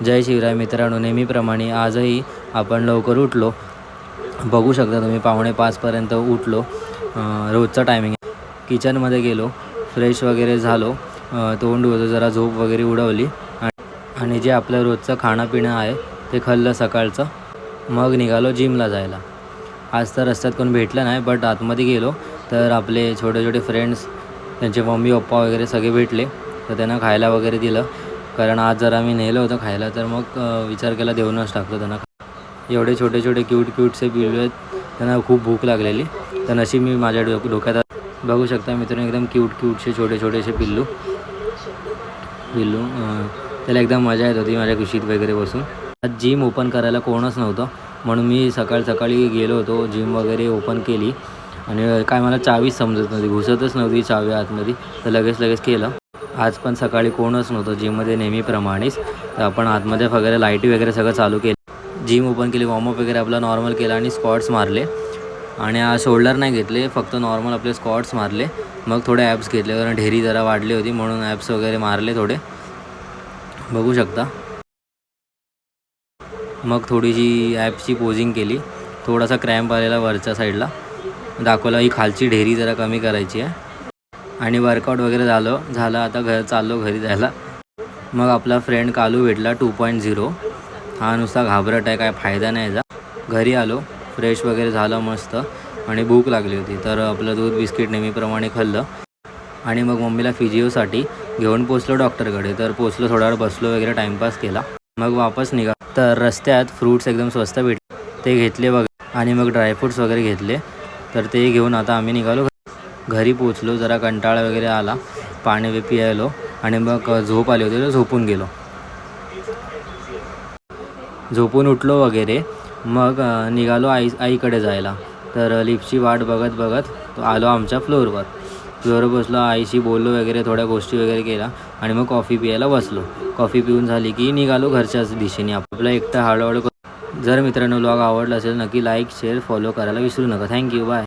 जय शिवराय मित्रांनो, नेहमीप्रमाणे आजही आपण लवकर उठलो. बघू शकता तुम्ही 4:45पर्यंत उठलो. रोजचा टायमिंग आहे. किचनमध्ये गेलो, फ्रेश वगैरे झालो, तोंड धुतलं, जरा झोप वगैरे उडवली आणि जे आपलं रोजचं खाणंपिणं आहे ते खाल्लं सकाळचं. मग निघालो जिमला जायला. आज तर रस्त्यात कोण भेटलं नाही, बट आतमध्ये गेलो तर आपले छोटे छोटे फ्रेंड्स, त्यांचे मम्मी पप्पा वगैरे सगळे भेटले. तर त्यांना खायला वगैरे दिलं, कारण आज जरा मी नेलं होतं खायला. तर मग विचार केला देऊनच टाकतो त्यांना. एवढे छोटे छोटे क्यूटसे पिल्लू आहेत, त्यांना खूप भूक लागलेली. तर नशीब मी माझ्या डोक्यात बघू शकता मित्रांनो, एकदम क्यूटसे छोटे छोटेसे पिल्लू. त्याला एकदम मजा येत होती माझ्या कुशीत वगैरे बसून. आज जिम ओपन करायला कोणच नव्हतं, म्हणून मी सकाळी गेलो होतो. जिम वगैरे ओपन केली आणि काय मला चावीच समजत नव्हती, घुसतच नव्हती चावी आतमध्ये. तर लगेच केलं. आज पण सकाळी कोणच नव्हतं जिममध्ये नेहमीप्रमाणेच. तर आपण आतमध्ये वगैरे लाईटी वगैरे सगळं चालू केलं. जिम ओपन केली, वॉर्मअप वगैरे आपला नॉर्मल केला आणि स्क्वॉट्स मारले. आणि आज शोल्डर नाही घेतले, फक्त नॉर्मल आपले स्क्वॉट्स मारले. मग थोडे ॲप्स घेतले, कारण ढेरी जरा वाढली होती म्हणून ॲप्स वगैरे मारले थोडे, बघू शकता. मग थोडीशी ॲप्सची पोजिंग केली. थोडासा क्रॅम्प आलेला वरच्या साईडला, दाखवला ही खालची ढेरी जरा कमी करायची आहे. आणि वर्कआउट वगैरे झालं. आता चाललो घरी जायला. मग आपला फ्रेंड कालू भेटला 2.0. हा नुसता घाबरट आहे, काय फायदा नाही याचा. घरी आलो, फ्रेश वगैरे झालं मस्त आणि भूक लागली होती. तर आपलं दूध बिस्किट नेहमीप्रमाणे खाल्लं आणि मग मम्मीला फिजिओसाठी घेऊन पोचलो डॉक्टरकडे. तर पोचलो, थोडा वेळ बसलो वगैरे, टाईमपास केला. मग वापस निघा. तर रस्त्यात फ्रूट्स एकदम स्वस्त भेटले, ते घेतले वगैरे आणि मग ड्रायफ्रूट्स वगैरे घेतले. तर ते घेऊन आता आम्ही निघालो. घरी पोचलो, जरा कंटाळा वगैरे आला, पाणी पियालो आणि मग झोप आली होती तर झोपून गेलो. झोपून उठलो वगैरे, मग निघालो आईकडे जायला. तर लिफ्टची वाट बघत आलो आमच्या फ्लोअरवर बसलो. आईशी बोललो वगैरे, थोड्या गोष्टी वगैरे केला आणि मग कॉफी प्यायला बसलो. कॉफी पिऊन झाली की निघालो घरच्याच दिशेने. आपला एकटा हळूहळू. जर मित्रांनो व्लॉग आवडला असेल, नक्की लाईक शेअर फॉलो करायला विसरू नका. Thank you, bye.